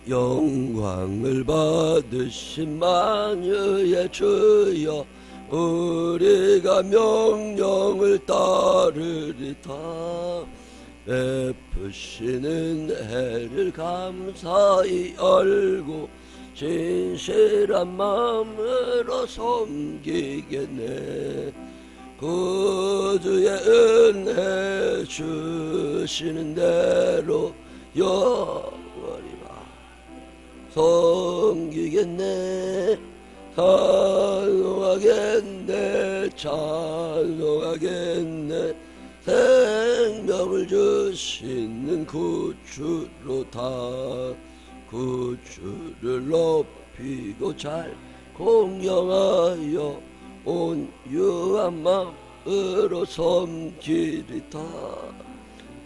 영광을 받으신 만유의 주여, 우리가 명령을 따르리다. 베푸시는 해를 감사히 열고 진실한 마음으로 섬기겠네. 구주의 은혜 주시는 대로 영원히 섬기겠네. 찬송하겠네, 찬송하겠네. 생명을 주시는 구주로 다 구주를 높이고 잘 공경하여 온유한 마음으로 섬기리다.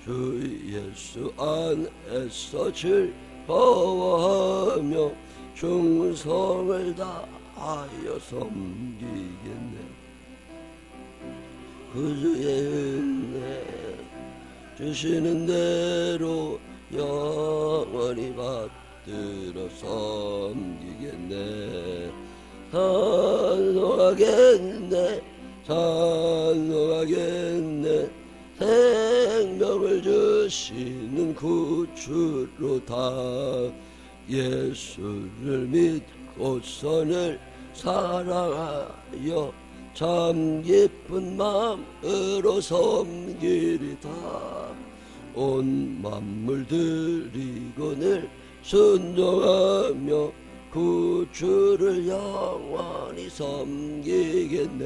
주 예수 안에서 즐거워하며 충성을 다하여 섬기겠네. 구주의 은혜 주시는 대로 영원히 받들어 섬기겠네. 찬송하겠네, 찬송하겠네. 생명을 주시는 구주로 다 예수를 믿고 선을 사랑하여 참 기쁜 마음으로 섬기리다. 온 만물 드리고 늘 순종하며 구주를 영원히 섬기겠네.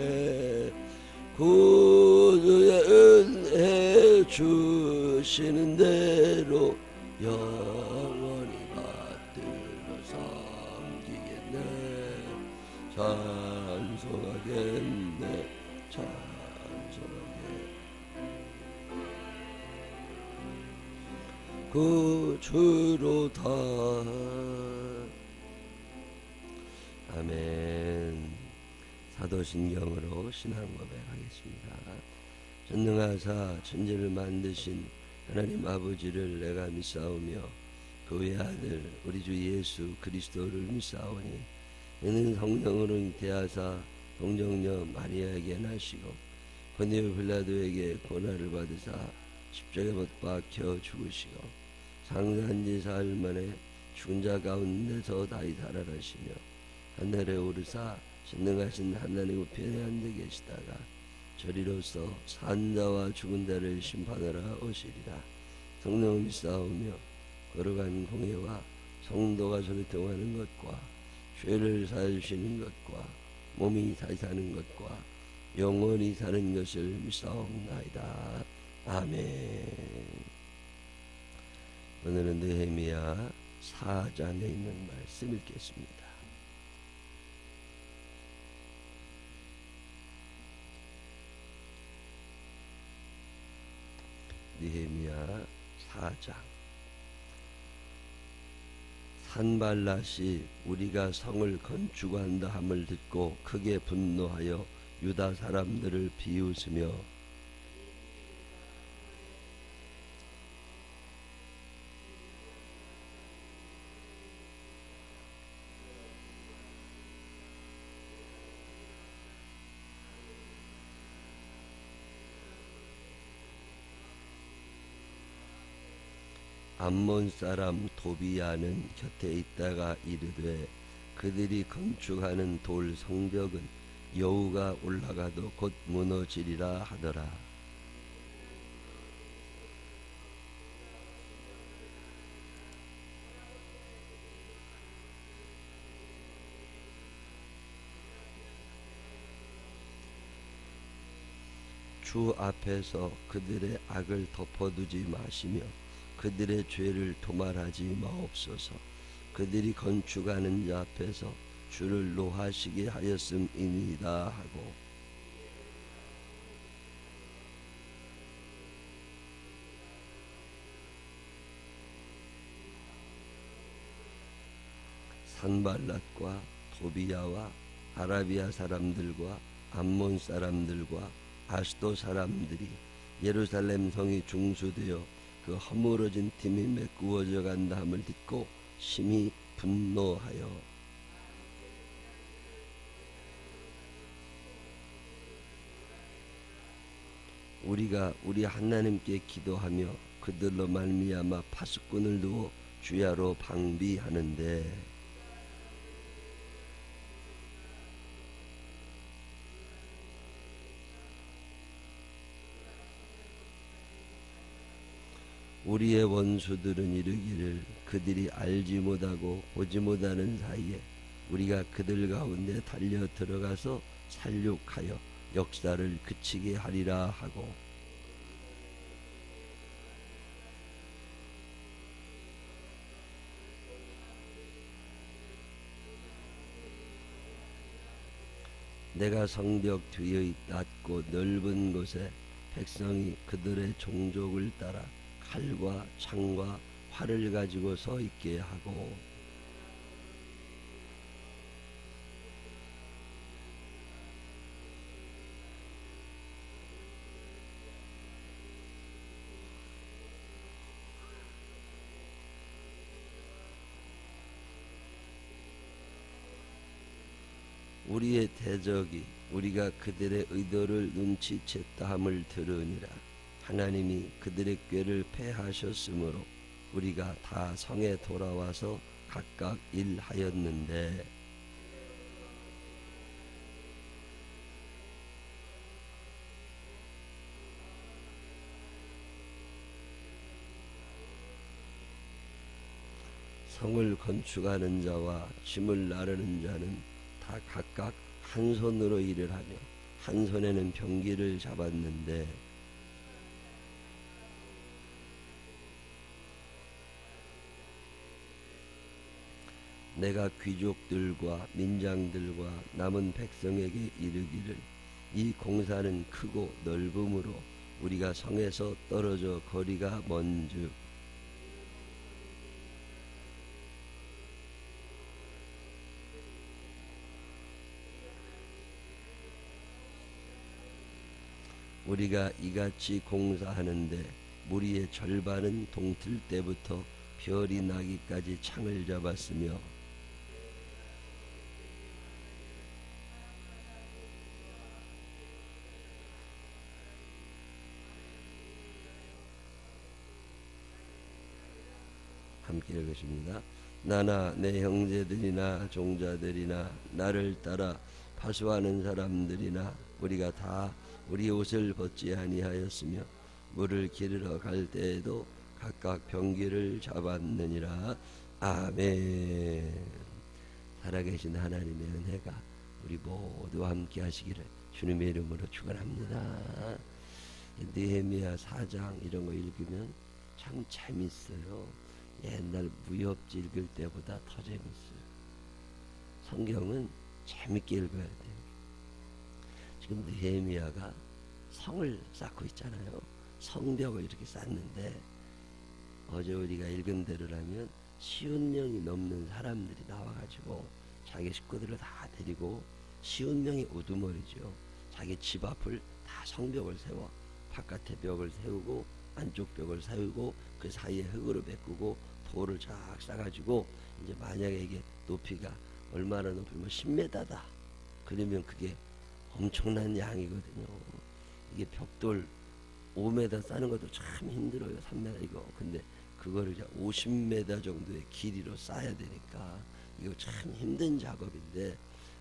구주의 은혜 주시는 대로 영원히 받들어 섬기겠네. 찬송하겠네, 찬송하겠네. 구주로 다. 아멘. 사도신경으로 신앙 고백하겠습니다. 전능하사 천지를 만드신 하나님 아버지를 내가 믿사오며 그 외아들 우리 주 예수 그리스도를 믿사오니 이는 성령으로 잉태하사 동정녀 마리아에게 나시고 본디오 빌라도에게 고난을 받으사 십자가에 못 박혀 죽으시고 장사한지 사흘 만에 죽은 자 가운데서 다시 살아나시며 하늘에 오르사 전능하신 하나님 우편에 앉아 계시다가 저리로서 산 자와 죽은 자를 심판하러 오시리라. 성령을 믿사오며 거룩한 공예와 성도가 소통하는 것과 죄를 사하주시는 것과 몸이 다시 사는 것과 영원히 사는 것을 믿사옵나이다. 아멘. 오늘은 느헤미야 4장에 있는 말씀 읽겠습니다. 느헤미야 4장. 산발랏이 우리가 성을 건축한다 함을 듣고 크게 분노하여 유다 사람들을 비웃으며 암몬 사람 도비야는 곁에 있다가 이르되 그들이 건축하는 돌 성벽은 여우가 올라가도 곧 무너지리라 하더라. 주 앞에서 그들의 악을 덮어두지 마시며 그들의 죄를 도말하지 마옵소서. 그들이 건축하는 자 앞에서 주를 노하시게 하였음이니이다 하고 산발랏과 도비야와 아라비아 사람들과 암몬 사람들과 아스도 사람들이 예루살렘 성이 중수되어 그 허물어진 팀이 메꾸어져 간다 함을 듣고 심히 분노하여 우리가 우리 하나님께 기도하며 그들로 말미암아 파수꾼을 두어 주야로 방비하는데 우리의 원수들은 이르기를 그들이 알지 못하고 보지 못하는 사이에 우리가 그들 가운데 달려 들어가서 살육하여 역사를 그치게 하리라 하고 내가 성벽 뒤의 낮고 넓은 곳에 백성이 그들의 종족을 따라 칼과 창과 활을 가지고 서 있게 하고 우리의 대적이 우리가 그들의 의도를 눈치챘다 함을 들으니라. 하나님이 그들의 꾀를 패하셨으므로 우리가 다 성에 돌아와서 각각 일하였는데 성을 건축하는 자와 짐을 나르는 자는 다 각각 한 손으로 일을 하며 한 손에는 병기를 잡았는데 내가 귀족들과 민장들과 남은 백성에게 이르기를 이 공사는 크고 넓음으로 우리가 성에서 떨어져 거리가 먼즉 우리가 이같이 공사하는데 무리의 절반은 동틀 때부터 별이 나기까지 창을 잡았으며 함께 읽으십니다. 나나 내 형제들이나 종자들이나 나를 따라 파수하는 사람들이나 우리가 다 우리 옷을 벗지 아니하였으며 물을 기르러 갈 때에도 각각 병기를 잡았느니라. 아멘. 살아계신 하나님의 은혜가 우리 모두와 함께 하시기를 주님의 이름으로 축원합니다. 느헤미야 4장 이런 거 읽으면 참 재밌어요. 옛날 무협지 읽을 때보다 더 재밌어요. 성경은 재밌게 읽어야 돼요. 지금 느헤미야가 성을 쌓고 있잖아요. 성벽을 이렇게 쌓는데 어제 우리가 읽은 대로라면 50명이 넘는 사람들이 나와가지고 자기 식구들을 다 데리고 50명의 우두머리죠. 자기 집 앞을 다 성벽을 세워 바깥에 벽을 세우고 안쪽 벽을 세우고 그 사이에 흙으로 메꾸고 돌을 쫙 싸가지고 이제 만약에 이게 높이가 얼마나 높이면 10m다. 그러면 그게 엄청난 양이거든요. 이게 벽돌 5m 싸는 것도 참 힘들어요. 3m 이거. 근데 그거를 이제 50m 정도의 길이로 쌓아야 되니까 이거 참 힘든 작업인데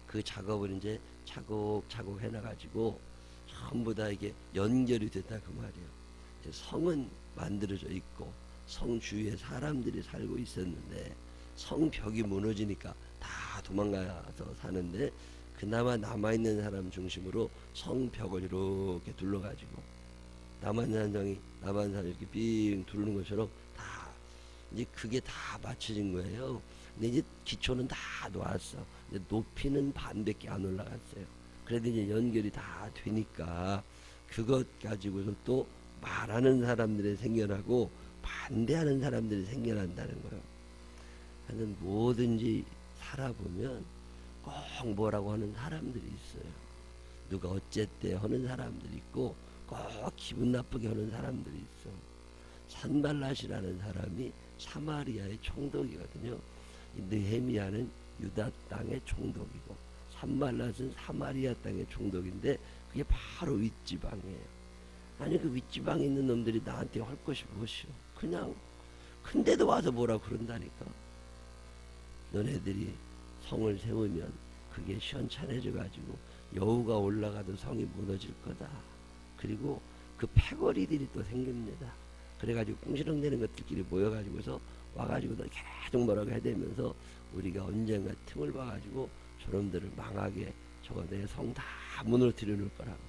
그 작업을 이제 차곡차곡 해놔가지고 전부 다 이게 연결이 됐다 그 말이에요. 성은 만들어져 있고 성 주위에 사람들이 살고 있었는데 성벽이 무너지니까 다 도망가서 사는데 그나마 남아있는 사람 중심으로 성벽을 이렇게 둘러가지고 남한산 사람이 이렇게 빙 두르는 것처럼 다 이제 그게 다 맞춰진 거예요. 근데 이제 기초는 다 놓았어. 이제 높이는 반밖에 안 올라갔어요. 그래도 이제 연결이 다 되니까 그것 가지고서 또 말하는 사람들이 생겨나고 반대하는 사람들이 생겨난다는 거예요. 하여튼 뭐든지 살아보면 꼭 뭐라고 하는 사람들이 있어요. 누가 어쨌대 하는 사람들이 있고 꼭 기분 나쁘게 하는 사람들이 있어. 산발랏이라는 사람이 사마리아의 총독이거든요. 느헤미야는 유다 땅의 총독이고 산발랏은 사마리아 땅의 총독인데 그게 바로 윗지방이에요. 아니 그 윗지방에 있는 놈들이 나한테 할 것이 무엇이오? 그냥 근데도 와서 뭐라 그런다니까. 너네들이 성을 세우면 그게 시원찮아져 가지고 여우가 올라가도 성이 무너질 거다. 그리고 그 패거리들이 또 생깁니다. 그래가지고 꿍시렁대는 것들끼리 모여가지고서 와가지고 계속 뭐라고 해대면서 우리가 언젠가 틈을 봐가지고 저놈들을 망하게 저거 내 성 다 무너뜨려 놓을 거라고.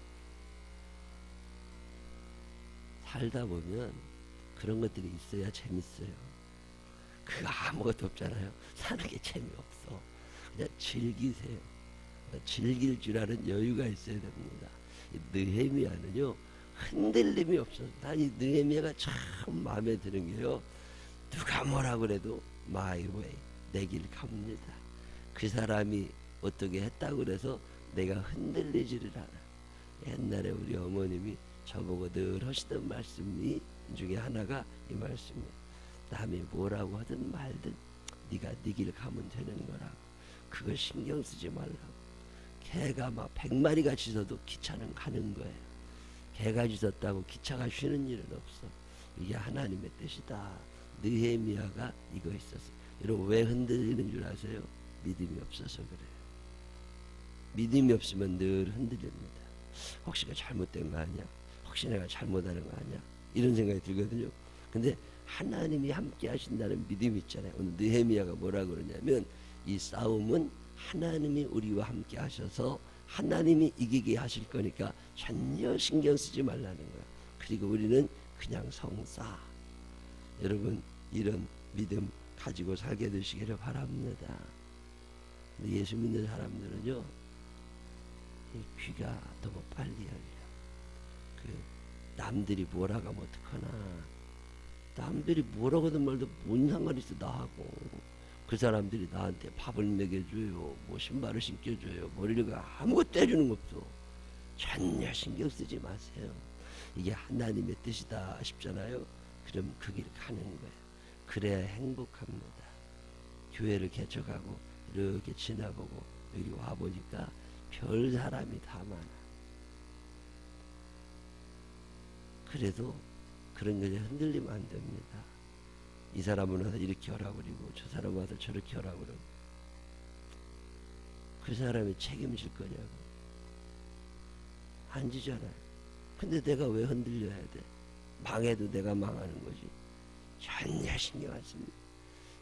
살다 보면 그런 것들이 있어야 재밌어요. 그거 아무것도 없잖아요. 사는 게 재미없어. 그냥 즐기세요. 즐길 줄 아는 여유가 있어야 됩니다. 느헤미야는요 흔들림이 없어서 이 느헤미야가 참 마음에 드는 게요. 누가 뭐라 그래도 my way 내 길 갑니다. 그 사람이 어떻게 했다고 그래서 내가 흔들리지를 않아. 옛날에 우리 어머님이 저보고 늘 하시던 말씀이 중에 하나가 이 말씀이에요. 남이 뭐라고 하든 말든 네가 네 길 가면 되는 거라고. 그거 신경 쓰지 말라고. 개가 막 100마리가 짖어도 기차는 가는 거예요. 개가 짖었다고 기차가 쉬는 일은 없어. 이게 하나님의 뜻이다. 느헤미야가 이거 있었어요. 여러분 왜 흔들리는 줄 아세요? 믿음이 없어서 그래요. 믿음이 없으면 늘 흔들립니다. 혹시 내가 잘못된 거 아니야? 혹시 내가 잘못하는 거 아니야? 이런 생각이 들거든요. 근데 하나님이 함께 하신다는 믿음이 있잖아요. 오늘 느헤미야가 뭐라 그러냐면 이 싸움은 하나님이 우리와 함께 하셔서 하나님이 이기게 하실 거니까 전혀 신경 쓰지 말라는 거야. 그리고 우리는 그냥 성싸. 여러분 이런 믿음 가지고 살게 되시기를 바랍니다. 근데 예수 믿는 사람들은요 이 귀가 너무 빨리 열려. 그 남들이 뭐라고 하면 어떡하나. 남들이 뭐라고 하든 말도 뭔 상관 있어 나하고. 그 사람들이 나한테 밥을 먹여줘요, 뭐 신발을 신겨줘요, 머리를 아무것도 해주는 거 없어. 전혀 신경 쓰지 마세요. 이게 하나님의 뜻이다 싶잖아요. 그럼 그 길 가는 거예요. 그래야 행복합니다. 교회를 개척하고 이렇게 지나보고 여기 와보니까 별 사람이 다 많아. 그래도 그런 것에 흔들리면 안 됩니다. 이 사람은 와서 이렇게 하라고 그러고 저 사람은 와서 저렇게 하라고 그러고 그 사람이 책임질 거냐고. 안 지잖아요. 근데 내가 왜 흔들려야 돼? 망해도 내가 망하는 거지. 전혀 신경 안 씁니다.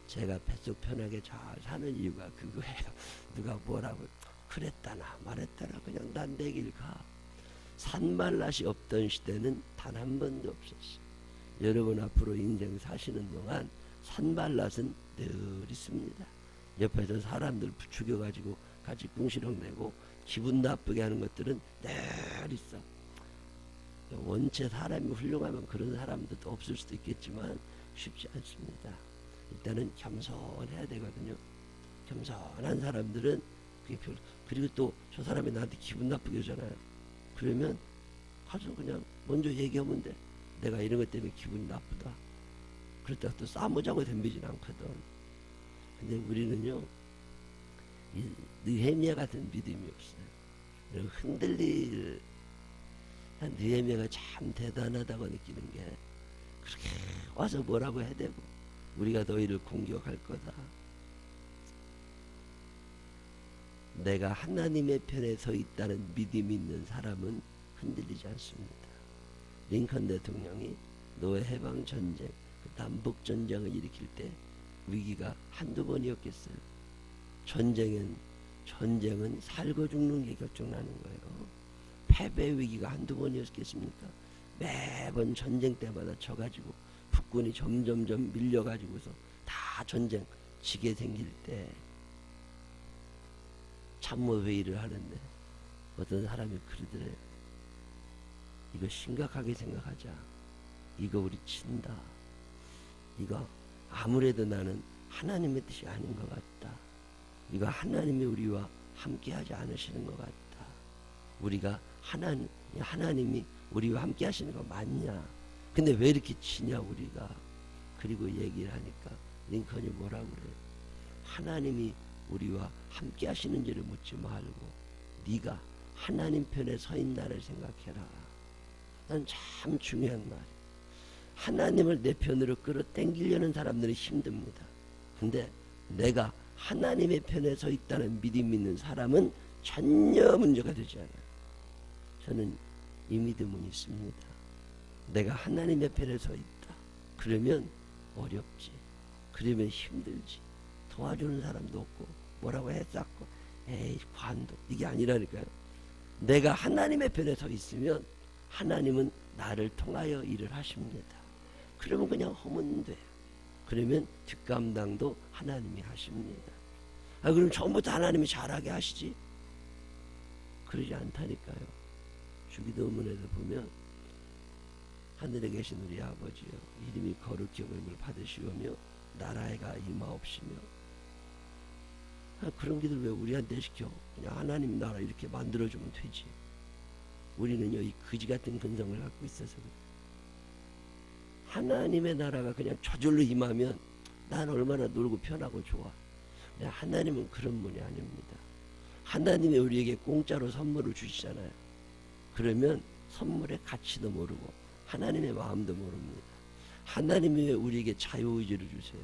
제가 뱃속 편하게 잘 사는 이유가 그거예요. 누가 뭐라고 그랬다나 말했다나 그냥 난 내 길 가. 산발랏이 없던 시대는 단 한 번도 없었어. 여러분 앞으로 인생 사시는 동안 산발랏은 늘 있습니다. 옆에서 사람들 부추겨가지고 같이 꿍시렁대고 기분 나쁘게 하는 것들은 늘 있어. 원체 사람이 훌륭하면 그런 사람도 또 없을 수도 있겠지만 쉽지 않습니다. 일단은 겸손해야 되거든요. 겸손한 사람들은 그게 그리고 또 저 사람이 나한테 기분 나쁘게 하잖아요. 그러면 가서 그냥 먼저 얘기하면 돼. 내가 이런 것 때문에 기분이 나쁘다. 그렇다고 또 싸우자고 덤비진 않거든. 근데 우리는요 이 느헤미야 같은 믿음이 없어요. 흔들릴 느헤미야가 참 대단하다고 느끼는 게 그렇게 와서 뭐라고 해대고 우리가 너희를 공격할 거다. 내가 하나님의 편에 서 있다는 믿음이 있는 사람은 흔들리지 않습니다. 링컨 대통령이 노예 해방 전쟁, 남북 전쟁을 일으킬 때 위기가 한두 번이었겠어요. 전쟁은 살고 죽는 게 결정나는 거예요. 패배 위기가 한두 번이었겠습니까? 매번 전쟁 때마다 져가지고 북군이 점점점 밀려가지고서 다 전쟁 지게 생길 때 참모회의를 하는데 어떤 사람이 그러더래요. 이거 심각하게 생각하자. 이거 우리 친다. 이거 아무래도 나는 하나님의 뜻이 아닌 것 같다. 이거 하나님이 우리와 함께 하지 않으시는 것 같다. 우리가 하나님이 우리와 함께 하시는 거 맞냐? 근데 왜 이렇게 치냐 우리가. 그리고 얘기를 하니까 링컨이 뭐라고 그래요? 하나님이 우리와 함께 하시는지를 묻지 말고 네가 하나님 편에 서 있나를 생각해라. 난 참 중요한 말이에요. 하나님을 내 편으로 끌어당기려는 사람들은 힘듭니다. 근데 내가 하나님의 편에 서 있다는 믿음 있는 사람은 전혀 문제가 되지 않아요. 저는 이 믿음은 있습니다. 내가 하나님의 편에 서 있다. 그러면 어렵지. 그러면 힘들지. 도와주는 사람도 없고 뭐라고 했었고 에이 관도 이게 아니라니까요. 내가 하나님의 편에 서 있으면 하나님은 나를 통하여 일을 하십니다. 그러면 그냥 하면 돼요. 그러면 뒷감당도 하나님이 하십니다. 그럼 처음부터 하나님이 잘하게 하시지? 그러지 않다니까요. 주기도문에도 보면 하늘에 계신 우리 아버지여 이름이 거룩히 여김을 받으시오며 나라가 임하옵시며. 그런 기도를 왜 우리한테 시켜? 그냥 하나님 나라 이렇게 만들어주면 되지. 우리는요 이 거지같은 근성을 갖고 있어서 하나님의 나라가 그냥 저절로 임하면 난 얼마나 놀고 편하고 좋아. 근데 하나님은 그런 분이 아닙니다. 하나님이 우리에게 공짜로 선물을 주시잖아요. 그러면 선물의 가치도 모르고 하나님의 마음도 모릅니다. 하나님이 왜 우리에게 자유의지를 주세요?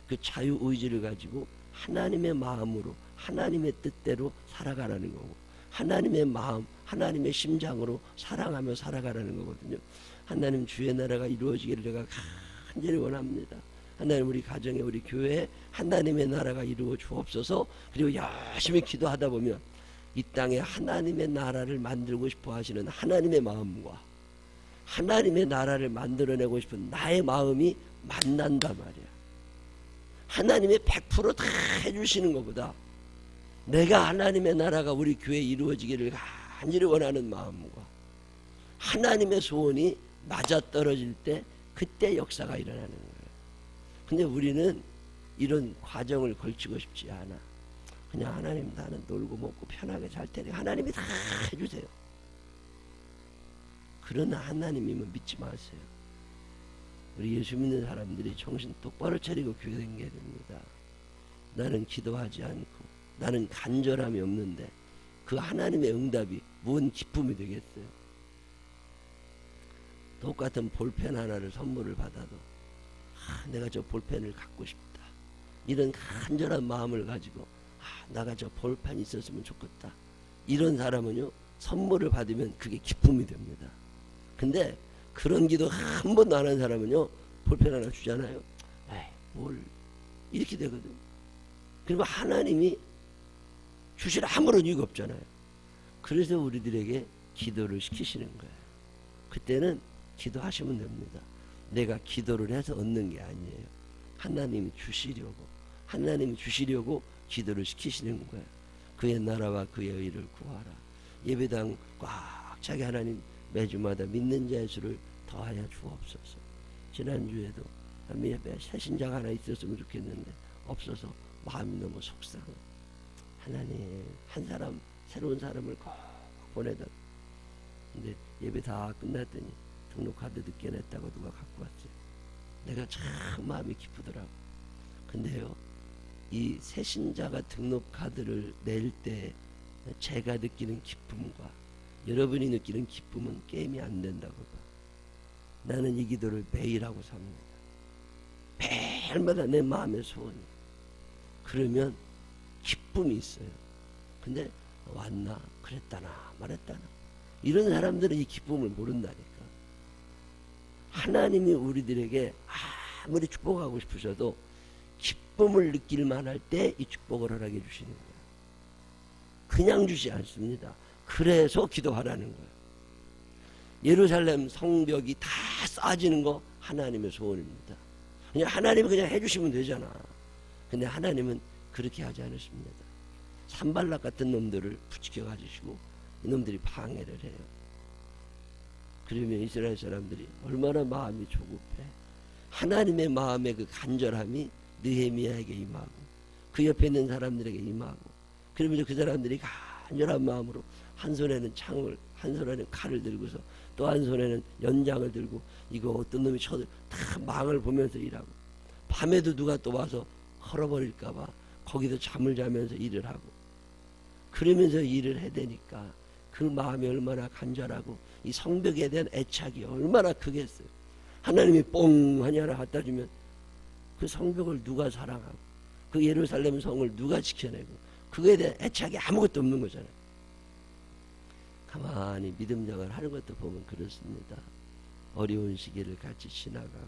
그 자유의지를 가지고 하나님의 마음으로 하나님의 뜻대로 살아가라는 거고 하나님의 마음 하나님의 심장으로 사랑하며 살아가라는 거거든요. 하나님 주의 나라가 이루어지기를 제가 간절히 원합니다. 하나님 우리 가정에 우리 교회에 하나님의 나라가 이루어 주옵소서. 그리고 열심히 기도하다 보면 이 땅에 하나님의 나라를 만들고 싶어 하시는 하나님의 마음과 하나님의 나라를 만들어내고 싶은 나의 마음이 만난단 말이야. 하나님의 100% 다 해주시는 것보다 내가 하나님의 나라가 우리 교회에 이루어지기를 간절히 원하는 마음과 하나님의 소원이 맞아떨어질 때 그때 역사가 일어나는 거예요. 근데 우리는 이런 과정을 걸치고 싶지 않아. 그냥 하나님 나는 놀고 먹고 편하게 살 테니 하나님이 다 해주세요. 그러나 하나님이면 믿지 마세요. 우리 예수 믿는 사람들이 정신 똑바로 차리고 교회 다녀야 됩니다. 나는 기도하지 않고 나는 간절함이 없는데 그 하나님의 응답이 뭔 기쁨이 되겠어요? 똑같은 볼펜 하나를 선물을 받아도 내가 저 볼펜을 갖고 싶다. 이런 간절한 마음을 가지고 내가 저 볼펜 있었으면 좋겠다. 이런 사람은요 선물을 받으면 그게 기쁨이 됩니다. 근데 그런 기도 한 번도 안 한 사람은요 볼펜 하나 주잖아요. 에이 뭘 이렇게 되거든. 그리고 하나님이 주실 아무런 이유가 없잖아요. 그래서 우리들에게 기도를 시키시는 거예요. 그때는 기도하시면 됩니다. 내가 기도를 해서 얻는 게 아니에요. 하나님이 주시려고 기도를 시키시는 거예요. 그의 나라와 그의 의를 구하라. 예배당 꽉 차게 하나님 매주마다 믿는 자의 수를 더하여 주옵소서. 지난주에도 예배 새신자가 하나 있었으면 좋겠는데 없어서 마음이 너무 속상해. 하나님 한 사람 새로운 사람을 꼭 보내다. 근데 예배 다 끝났더니 등록카드 늦게 냈다고 누가 갖고 왔어요. 내가 참 마음이 기쁘더라고. 근데요 이 새신자가 등록카드를 낼 때 제가 느끼는 기쁨과 여러분이 느끼는 기쁨은 게임이 안 된다고 봐. 나는 이 기도를 매일 하고 삽니다. 매일마다 내 마음의 소원이. 그러면 기쁨이 있어요. 근데 왔나 그랬다나 말했다나 이런 사람들은 이 기쁨을 모른다니까. 하나님이 우리들에게 아무리 축복하고 싶으셔도 기쁨을 느낄만 할 때 이 축복을 허락해 주시는 거예요. 그냥 주지 않습니다. 그래서 기도하라는 거예요. 예루살렘 성벽이 다 쌓아지는 거 하나님의 소원입니다. 그냥 하나님이 그냥 해주시면 되잖아. 근데 하나님은 그렇게 하지 않으십니다. 산발락 같은 놈들을 부추겨 가지시고 이놈들이 방해를 해요. 그러면 이스라엘 사람들이 얼마나 마음이 조급해. 하나님의 마음의 그 간절함이 느헤미야에게 임하고 그 옆에 있는 사람들에게 임하고 그러면서 그 사람들이 간절한 마음으로 한 손에는 창을, 한 손에는 칼을 들고서 또 한 손에는 연장을 들고 이거 어떤 놈이 쳐들 다 망을 보면서 일하고, 밤에도 누가 또 와서 헐어버릴까봐 거기서 잠을 자면서 일을 하고, 그러면서 일을 해대니까 그 마음이 얼마나 간절하고 이 성벽에 대한 애착이 얼마나 크겠어요. 하나님이 뽕 하니 하나 갖다 주면 그 성벽을 누가 사랑하고 그 예루살렘 성을 누가 지켜내고 그거에 대한 애착이 아무것도 없는 거잖아요. 가만히 믿음생활 하는 것도 보면 그렇습니다. 어려운 시기를 같이 지나가고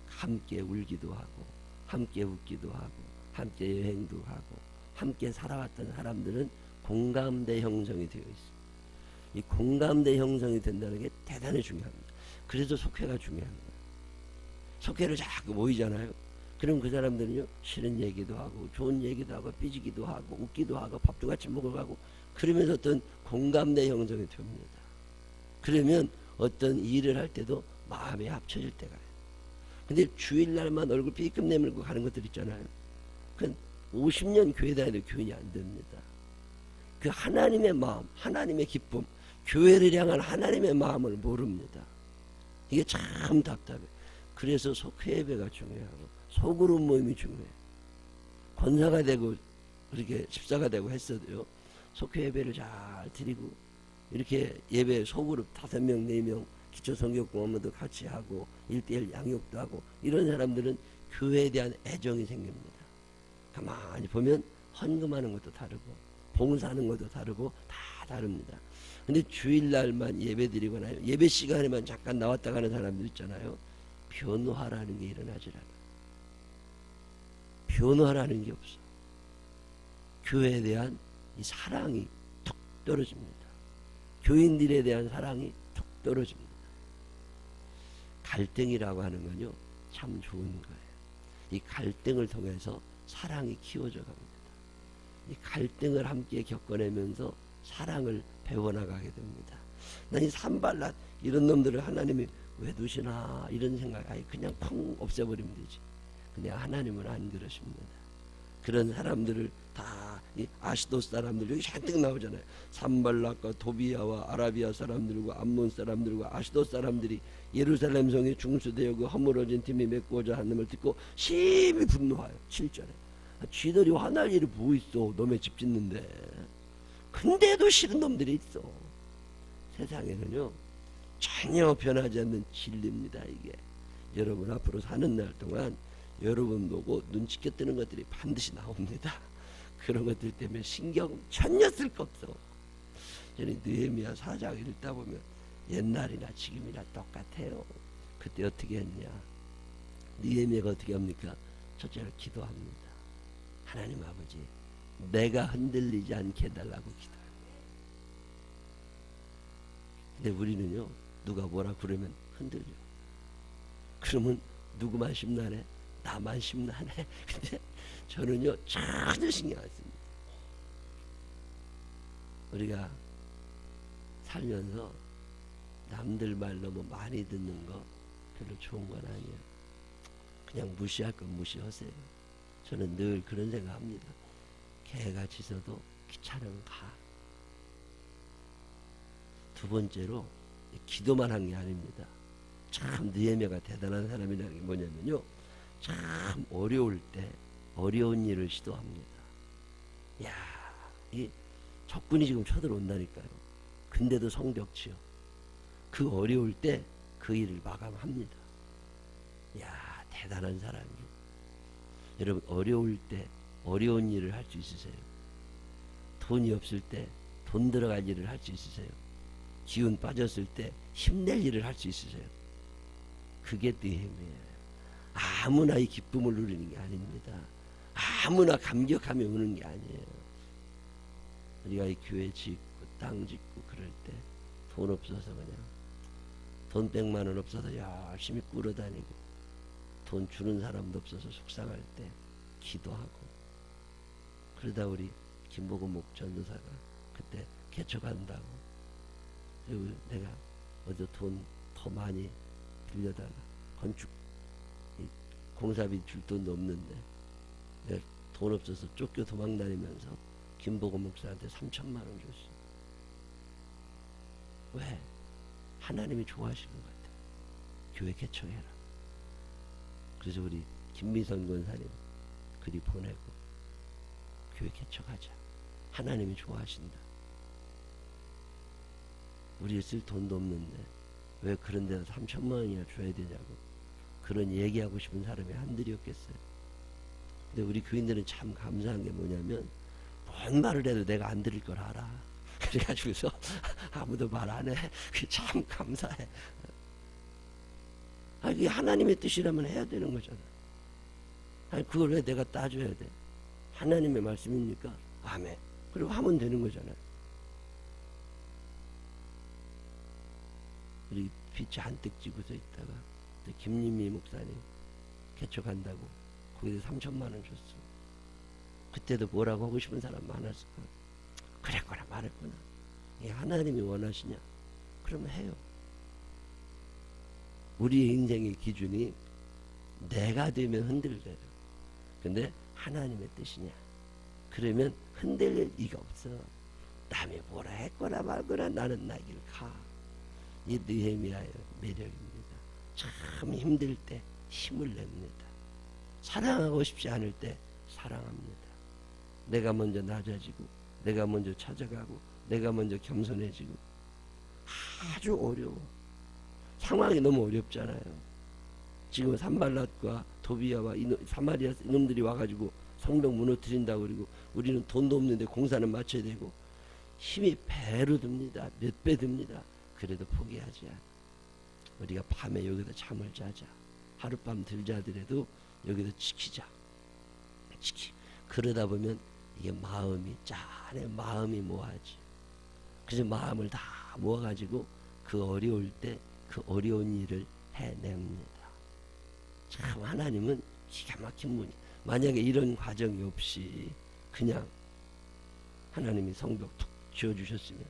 함께 울기도 하고 함께 웃기도 하고 함께 여행도 하고 함께 살아왔던 사람들은 공감대 형성이 되어 있어요. 이 공감대 형성이 된다는 게 대단히 중요합니다. 그래서 속회가 중요한 거예요. 속회를 자꾸 모이잖아요. 그럼 그 사람들은요, 싫은 얘기도 하고 좋은 얘기도 하고 삐지기도 하고 웃기도 하고 밥도 같이 먹어가고 그러면서 어떤 공감대 형성이 됩니다. 그러면 어떤 일을 할 때도 마음이 합쳐질 때가 있어요. 근데 주일날만 얼굴 삐끔 내밀고 가는 것들 있잖아요. 그건 50년 교회 다녀도 교인이 안 됩니다. 그 하나님의 마음, 하나님의 기쁨, 교회를 향한 하나님의 마음을 모릅니다. 이게 참 답답해요. 그래서 속회 예배가 중요하고 소그룹 모임이 중요해요. 권사가 되고 그렇게 집사가 되고 했어도요, 속회 예배를 잘 드리고 이렇게 예배 소그룹 5명 4명 기초 성경 공부도 같이 하고 1:1 양육도 하고 이런 사람들은 교회에 대한 애정이 생깁니다. 가만히 보면 헌금하는 것도 다르고 봉사하는 것도 다르고 다 다릅니다. 근데 주일날만 예배 드리거나 예배 시간에만 잠깐 나왔다 가는 사람들 있잖아요. 변화라는 게 일어나질 않아요. 변화라는 게 없어. 교회에 대한 이 사랑이 툭 떨어집니다. 교인들에 대한 사랑이 툭 떨어집니다. 갈등이라고 하는 건요, 참 좋은 거예요. 이 갈등을 통해서 사랑이 키워져 갑니다. 이 갈등을 함께 겪어내면서 사랑을 배워나가게 됩니다. 난 이 산발랏 이런 놈들을 하나님이 왜 두시나 이런 생각, 아니 그냥 펑 없애버리면 되지. 근데 하나님은 안 그러십니다. 그런 사람들을 다 이 아시도 사람들 여기 잔뜩 나오잖아요. 산발랏과 도비아와 아라비아 사람들과 암몬 사람들과 아시도 사람들이 예루살렘 성에 중수되어 그 허물어진 팀이 메꾸고자 하는 걸 듣고 심히 분노하여 7절에 쥐들이 화날 일이 뭐 있어, 놈의 집 짓는데. 근데도 싫은 놈들이 있어. 세상에는요 전혀 변하지 않는 진리입니다. 이게 여러분 앞으로 사는 날 동안 여러분 보고 눈치껏 뜨는 것들이 반드시 나옵니다. 그런 것들 때문에 신경 전혀 쓸 거 없어. 저는 느헤미야 4장 읽다 보면 옛날이나 지금이나 똑같아요. 그때 어떻게 했냐. 느헤미야가 어떻게 합니까? 첫째로 기도합니다. 하나님 아버지, 내가 흔들리지 않게 해달라고 기도해요. 근데 우리는요, 누가 뭐라 그러면 흔들려. 그러면 누구만 심란해? 나만 심란해. 근데 저는요 전혀 신경 안 씁니다. 우리가 살면서 남들 말 너무 많이 듣는 거 별로 좋은 건 아니에요. 그냥 무시할 건 무시하세요. 저는 늘 그런 생각합니다. 개가 짖어도 귀찮으면 가. 두 번째로 기도만 한 게 아닙니다. 참 느헤미야가 대단한 사람이라는 게 뭐냐면요, 참 어려울 때 어려운 일을 시도합니다. 야, 이 적군이 지금 쳐들어온다니까요. 근데도 성벽치요. 그 어려울 때 그 일을 마감합니다. 야, 대단한 사람이에요. 여러분 어려울 때 어려운 일을 할 수 있으세요? 돈이 없을 때 돈 들어갈 일을 할 수 있으세요? 기운 빠졌을 때 힘낼 일을 할 수 있으세요? 그게 느헤미야예요. 아무나 이 기쁨을 누리는 게 아닙니다. 아무나 감격하며 오는 게 아니에요. 우리가 이 교회 짓고 땅 짓고 그럴 때 돈 없어서 그냥 돈 100만 원 없어서 열심히 꾸러다니고 돈 주는 사람도 없어서 속상할 때 기도하고, 그러다 우리 김보근 목전도사가 그때 개척한다고, 그리고 내가 어디 돈 더 많이 빌려다가 건축 공사비 줄 돈도 없는데 내가 돈 없어서 쫓겨 도망다니면서 김보건 목사한테 3천만 원 줬어. 왜? 하나님이 좋아하시는 것 같아. 교회 개척해라. 그래서 우리 김미선 권사님 글이 보내고 교회 개척하자. 하나님이 좋아하신다. 우리 쓸 돈도 없는데 왜 그런 데서 3천만 원이나 줘야 되냐고 그런 얘기하고 싶은 사람이 한둘이 없겠어요. 근데 우리 교인들은 참 감사한 게 뭐냐면 뭔 말을 해도 내가 안 들을 걸 알아. 그래가지고서 아무도 말 안 해. 그게 참 감사해. 아니, 그게 하나님의 뜻이라면 해야 되는 거잖아. 아니, 그걸 왜 내가 따져야 돼? 하나님의 말씀입니까? 아멘. 그리고 하면 되는 거잖아요. 우리 빛이 한뜩 지고서 있다가 김림미 목사님 개척한다고 거기서 3천만 원 줬어. 그때도 뭐라고 하고 싶은 사람 많았을 거야. 그랬거나 말했거나. 이게 하나님이 원하시냐? 그러면 해요. 우리의 인생의 기준이 내가 되면 흔들려요. 근데 하나님의 뜻이냐? 그러면 흔들릴 리가 없어. 남이 뭐라 했거나 말거나 나는 나 길 가. 이 느헤미야의 매력입니다. 참 힘들 때 힘을 냅니다. 사랑하고 싶지 않을 때 사랑합니다. 내가 먼저 낮아지고 내가 먼저 찾아가고 내가 먼저 겸손해지고. 아주 어려워. 상황이 너무 어렵잖아요. 지금 산발랏과 도비야와 사마리아 이놈들이 와가지고 성벽 무너뜨린다고 그러고 우리는 돈도 없는데 공사는 맞춰야 되고 힘이 배로 듭니다. 몇 배 듭니다. 그래도 포기하지 않아. 우리가 밤에 여기서 잠을 자자. 하룻밤 들자더라도 여기서 지키자. 그러다 보면 이게 마음이 짠해. 마음이 뭐하지. 그래서 마음을 다 모아가지고 그 어려울 때 그 어려운 일을 해냅니다. 참 하나님은 기가 막힌 분이. 만약에 이런 과정이 없이 그냥 하나님이 성벽 툭 지어주셨으면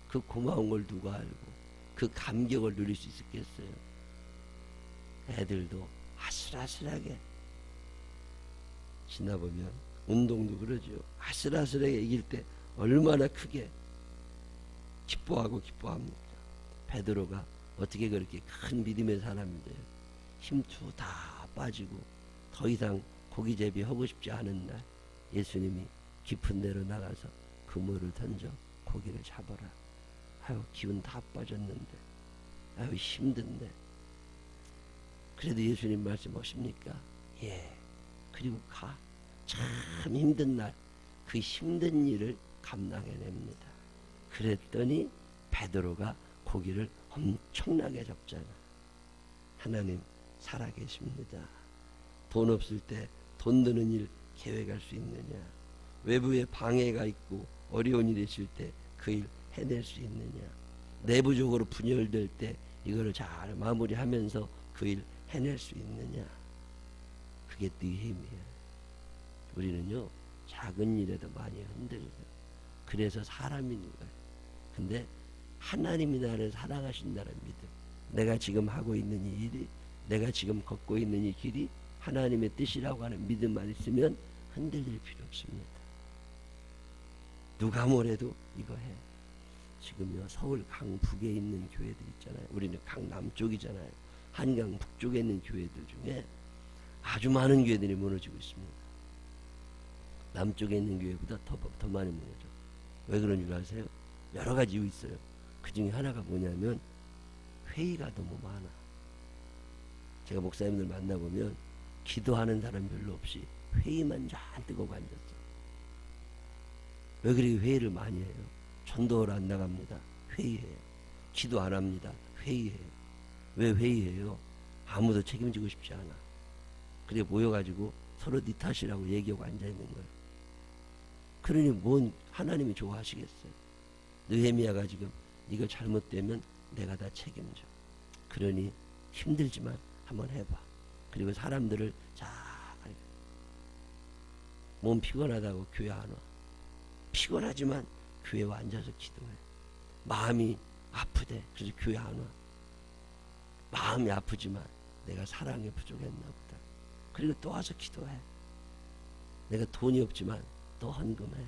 그 고마운 걸 누가 알고 그 감격을 누릴 수 있었겠어요. 애들도 아슬아슬하게 지나보면 운동도 그러죠. 아슬아슬하게 이길 때 얼마나 크게 기뻐합니까? 베드로가 어떻게 그렇게 큰 믿음의 사람인데 힘투 다 빠지고 더 이상 고기제비 하고 싶지 않은 날 예수님이 깊은 데로 나가서 그물을 던져 고기를 잡아라. 아유 기운 다 빠졌는데 아유 힘든데 그래도 예수님 말씀 하십니까? 예. 그리고 가. 참 힘든 날 그 힘든 일을 감당해냅니다. 그랬더니 베드로가 고기를 엄청나게 잡잖아. 하나님 살아계십니다. 돈 없을 때 돈 드는 일 계획할 수 있느냐? 외부에 방해가 있고 어려운 일이 있을 때 그 일 해낼 수 있느냐? 내부적으로 분열될 때 이거를 잘 마무리하면서 그 일 해낼 수 있느냐? 그게 느헤미야. 우리는요 작은 일에도 많이 흔들려요. 그래서 사람인 거예요. 근데 하나님이 나를 사랑하신다는 믿음, 내가 지금 하고 있는 이 일이, 내가 지금 걷고 있는 이 길이 하나님의 뜻이라고 하는 믿음만 있으면 흔들릴 필요 없습니다. 누가 뭐래도 이거 해. 지금요 서울 강북에 있는 교회들 있잖아요. 우리는 강남쪽이잖아요. 한강 북쪽에 있는 교회들 중에 아주 많은 교회들이 무너지고 있습니다. 남쪽에 있는 교회보다 더 많이 무너져. 왜 그런 줄 아세요? 여러 가지 이유 있어요. 그 중에 하나가 뭐냐면 회의가 너무 많아. 제가 목사님들 만나보면 기도하는 사람 별로 없이 회의만 잔뜩 하고 앉았어. 왜 그렇게 회의를 많이 해요? 전도를 안 나갑니다. 회의해요. 기도 안 합니다. 회의해요. 왜 회의해요? 아무도 책임지고 싶지 않아. 그래 모여가지고 서로 네 탓이라고 얘기하고 앉아있는 거예요. 그러니 뭔 하나님이 좋아하시겠어요? 느헤미야가 지금 이거 잘못되면 내가 다 책임져. 그러니 힘들지만 한번 해봐. 그리고 사람들을 잘 몸 피곤하다고 교회 안 와. 피곤하지만 교회 와 앉아서 기도해. 마음이 아프대. 그래서 교회 안 와. 마음이 아프지만 내가 사랑에 부족했나 보다. 그리고 또 와서 기도해. 내가 돈이 없지만 또 헌금해.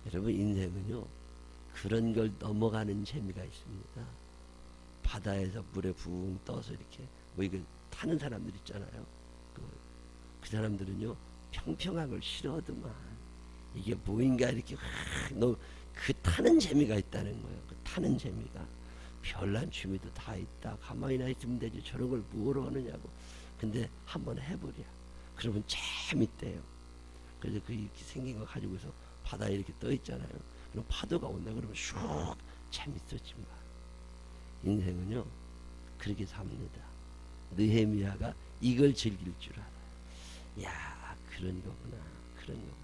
여러분 인생은요 그런 걸 넘어가는 재미가 있습니다. 바다에서 물에 붕 떠서 이렇게 뭐 이거 타는 사람들 있잖아요. 그 사람들은요 평평한 걸 싫어하더만 이게 뭐인가 이렇게 그 타는 재미가 있다는 거예요. 그 타는 재미가 별난 취미도 다 있다. 가만히나 있으면 되지 저런 걸 뭐로 하느냐고. 근데 한번 해보랴. 그러면 재밌대요. 그래서 그 이렇게 생긴 거 가지고서 바다에 이렇게 떠 있잖아요. 그럼 파도가 온다 그러면 슉 재밌어지만 인생은요 그렇게 삽니다. 느헤미야가 이걸 즐길 줄 알아요. 야 그런 거구나. 그런 거.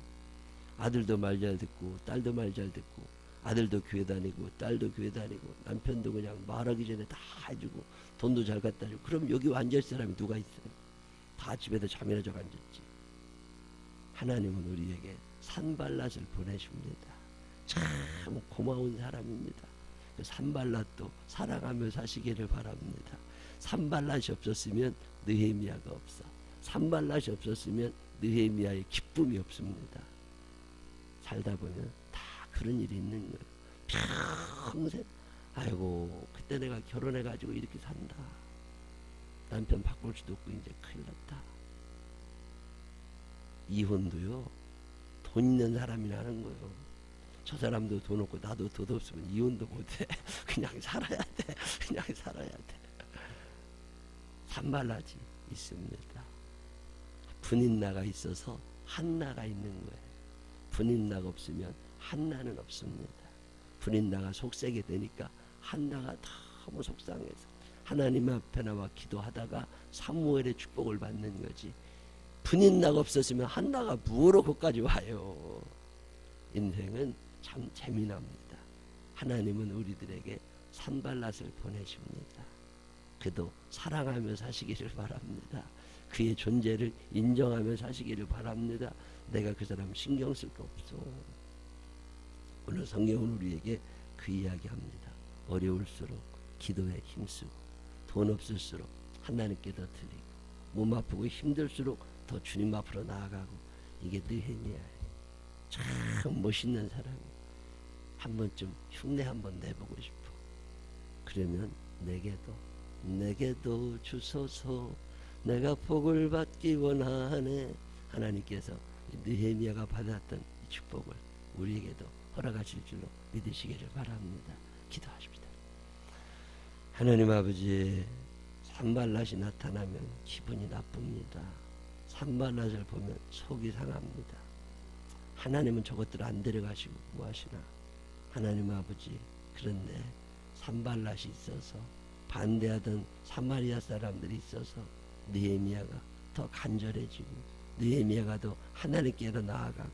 아들도 말 잘 듣고 딸도 말 잘 듣고 아들도 교회 다니고 딸도 교회 다니고 남편도 그냥 말하기 전에 다 해주고 돈도 잘 갖다 주고 그럼 여기 앉을 사람이 누가 있어요? 다 집에도 잠이나 적 앉았지. 하나님은 우리에게 산발랏을 보내줍니다. 참 고마운 사람입니다. 그 산발랏도 사랑하며 사시기를 바랍니다. 산발랏이 없었으면 느헤미야가 없어. 산발랏이 없었으면 느헤미야의 기쁨이 없습니다. 살다 보면 다 그런 일이 있는 거예요. 평생 아이고 그때 내가 결혼해가지고 이렇게 산다. 남편 바꿀 수도 없고 이제 큰일 났다. 이혼도요 돈 있는 사람이 하는 거예요. 저 사람도 돈 없고 나도 돈 없으면 이혼도 못해. 그냥 살아야 돼. 그냥 살아야 돼. 산발랏이 있습니다. 분인나가 있어서 한나가 있는 거예요. 분인나가 없으면 한나는 없습니다. 분인나가 속세게 되니까 한나가 너무 속상해서 하나님 앞에 나와 기도하다가 사무엘의 축복을 받는 거지. 분인나가 없었으면 한나가 뭐로 거기까지 와요. 인생은 참 재미납니다. 하나님은 우리들에게 산발랏을 보내십니다. 그도 사랑하며 사시기를 바랍니다. 그의 존재를 인정하며 사시기를 바랍니다. 내가 그 사람 신경 쓸 거 없어. 오늘 성경은 우리에게 그 이야기합니다. 어려울수록 기도에 힘쓰고 돈 없을수록 하나님께 더 드리고 몸 아프고 힘들수록 더 주님 앞으로 나아가고 이게 느헤미야예요. 참 멋있는 사람이에요. 한 번쯤 흉내 한번 내보고 싶어. 그러면 내게도 주소서 내가 복을 받기 원하네. 하나님께서 느헤미야가 받았던 이 축복을 우리에게도 허락하실 줄로 믿으시기를 바랍니다. 기도하십시다. 하나님 아버지 산발랏이 나타나면 기분이 나쁩니다. 산발랏을 보면 속이 상합니다. 하나님은 저것들 안 데려가시고 뭐 하시나. 하나님 아버지 그런데 산발랏이 있어서 반대하던 사마리아 사람들이 있어서 느헤미야가 더 간절해지고 느헤미야가 더 하나님께로 나아가고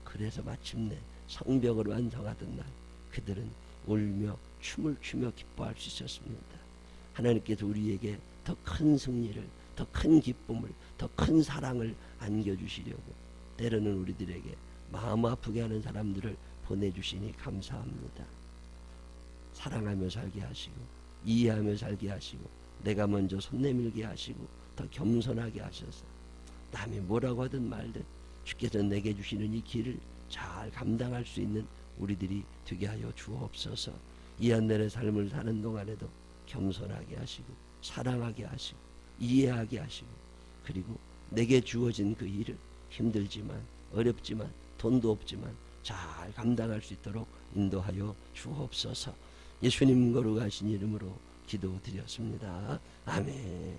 그래서 마침내 성벽을 완성하던 날 그들은 울며 춤을 추며 기뻐할 수 있었습니다. 하나님께서 우리에게 더 큰 승리를 더 큰 기쁨을 더 큰 사랑을 안겨주시려고 때로는 우리들에게 마음 아프게 하는 사람들을 보내주시니 감사합니다. 사랑하며 살게 하시고 이해하며 살게 하시고 내가 먼저 손 내밀게 하시고 더 겸손하게 하셔서 남이 뭐라고 하든 말든 주께서 내게 주시는 이 길을 잘 감당할 수 있는 우리들이 되게 하여 주옵소서. 이 한날의 삶을 사는 동안에도 겸손하게 하시고 사랑하게 하시고 이해하게 하시고 그리고 내게 주어진 그 일을 힘들지만 어렵지만 돈도 없지만 잘 감당할 수 있도록 인도하여 주옵소서. 예수님 거룩하신 이름으로 기도드렸습니다. 아멘.